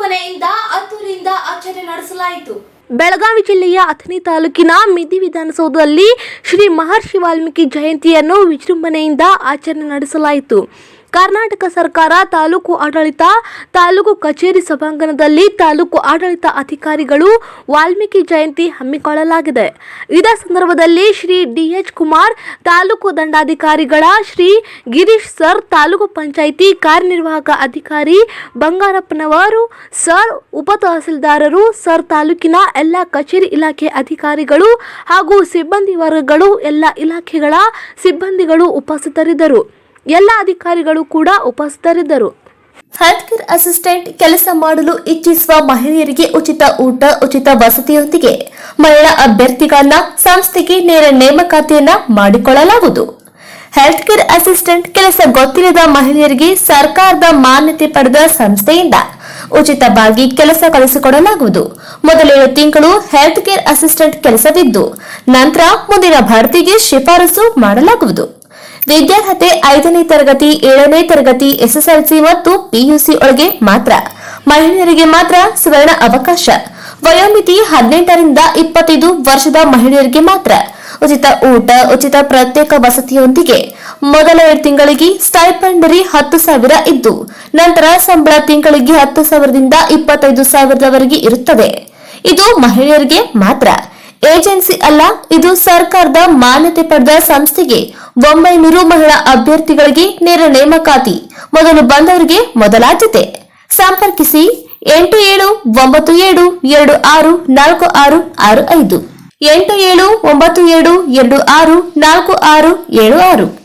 ವಿಜೃಂಭಣೆಯಿಂದ ಅದ್ದೂರಿಯಿಂದ ಆಚರಣೆ ನಡೆಸಲಾಯಿತು. ಬೆಳಗಾವಿ ಜಿಲ್ಲೆಯ ಅಥಣಿ ತಾಲೂಕಿನ ಮಿದಿ ವಿಧಾನಸೌಧದಲ್ಲಿ ಶ್ರೀ ಮಹರ್ಷಿ ವಾಲ್ಮೀಕಿ ಜಯಂತಿಯನ್ನು ವಿಜೃಂಭಣೆಯಿಂದ ಆಚರಣೆ ನಡೆಸಲಾಯಿತು. ಕರ್ನಾಟಕ ಸರ್ಕಾರ ತಾಲೂಕು ಆಡಳಿತ ತಾಲೂಕು ಕಚೇರಿ ಸಭಾಂಗಣದಲ್ಲಿ ತಾಲೂಕು ಆಡಳಿತ ಅಧಿಕಾರಿಗಳು ವಾಲ್ಮೀಕಿ ಜಯಂತಿ ಹಮ್ಮಿಕೊಳ್ಳಲಾಗಿದೆ. ಇದೇ ಸಂದರ್ಭದಲ್ಲಿ ಶ್ರೀ ಡಿ.ಎಚ್. ಕುಮಾರ್ ತಾಲೂಕು ದಂಡಾಧಿಕಾರಿಗಳ ಶ್ರೀ ಗಿರೀಶ್ ಸರ್, ತಾಲೂಕು ಪಂಚಾಯಿತಿ ಕಾರ್ಯನಿರ್ವಾಹಕ ಅಧಿಕಾರಿ ಬಂಗಾರಪ್ಪನವರು ಸರ್, ಉಪ ತಹಸೀಲ್ದಾರರು ಸರ್, ತಾಲೂಕಿನ ಎಲ್ಲ ಕಚೇರಿ ಇಲಾಖೆ ಅಧಿಕಾರಿಗಳು ಹಾಗೂ ಸಿಬ್ಬಂದಿ ವರ್ಗಗಳು, ಎಲ್ಲ ಇಲಾಖೆಗಳ ಸಿಬ್ಬಂದಿಗಳು ಉಪಸ್ಥಿತರಿದ್ದರು. ಎಲ್ಲ ಅಧಿಕಾರಿಗಳು ಕೂಡ ಉಪಸ್ಥಿತರಿದ್ದರು. ಹೆಲ್ತ್ ಕೇರ್ ಅಸಿಸ್ಟೆಂಟ್ ಕೆಲಸ ಮಾಡಲು ಇಚ್ಛಿಸುವ ಮಹಿಳೆಯರಿಗೆ ಉಚಿತ ಊಟ, ಉಚಿತ ವಸತಿಯೊಂದಿಗೆ ಮಹಿಳಾ ಅಭ್ಯರ್ಥಿಗಳನ್ನ ಸಂಸ್ಥೆಗೆ ನೇರ ನೇಮಕಾತಿಯನ್ನ ಮಾಡಿಕೊಳ್ಳಲಾಗುವುದು. ಹೆಲ್ತ್ ಕೇರ್ ಅಸಿಸ್ಟೆಂಟ್ ಕೆಲಸ ಗೊತ್ತಿಲ್ಲದ ಮಹಿಳೆಯರಿಗೆ ಸರ್ಕಾರದ ಮಾನ್ಯತೆ ಪಡೆದ ಸಂಸ್ಥೆಯಿಂದ ಉಚಿತವಾಗಿ ಕೆಲಸ ಕಲಿಸಿಕೊಡಲಾಗುವುದು. ಮೊದಲ 7 ತಿಂಗಳು ಹೆಲ್ತ್ ಕೇರ್ ಅಸಿಸ್ಟೆಂಟ್ ಕೆಲಸವಿದ್ದು ನಂತರ ಮುಂದಿನ ಭರ್ತಿಗೆ ಶಿಫಾರಸು ಮಾಡಲಾಗುವುದು. ವಿದ್ಯಾರ್ಹತೆ 5ನೇ ತರಗತಿ, 7ನೇ ತರಗತಿ, ಎಸ್ಎಸ್ಎಲ್ಸಿ ಮತ್ತು ಪಿಯುಸಿ ಒಳಗೆ ಮಾತ್ರ. ಮಹಿಳೆಯರಿಗೆ ಮಾತ್ರ ಸುವರ್ಣ ಅವಕಾಶ. ವಯೋಮಿತಿ 18 ರಿಂದ 25 ವರ್ಷದ ಮಹಿಳೆಯರಿಗೆ ಮಾತ್ರ. ಉಚಿತ ಊಟ, ಉಚಿತ ಪ್ರತ್ಯೇಕ ವಸತಿಯೊಂದಿಗೆ ಮೊದಲ 7 ತಿಂಗಳಿಗೆ ಸ್ಟೈಪೆಂಡರಿ 10,000 ಇದ್ದು ನಂತರ ಸಂಬಳ ತಿಂಗಳಿಗೆ 10,000ದಿಂದ 25,000ದವರೆಗೆ ಇರುತ್ತದೆ. ಇದು ಮಹಿಳೆಯರಿಗೆ ಮಾತ್ರ. ಏಜೆನ್ಸಿ ಅಲ್ಲ, ಇದು ಸರ್ಕಾರದ ಮಾನ್ಯತೆ ಪಡೆದ ಸಂಸ್ಥೆಗೆ 900 ಮಹಿಳಾ ಅಭ್ಯರ್ಥಿಗಳಿಗೆ ನೇರ ನೇಮಕಾತಿ. ಮೊದಲು ಬಂದವರಿಗೆ ಮೊದಲಾದ್ಯತೆ. ಸಂಪರ್ಕಿಸಿ 8797264665 8797264676.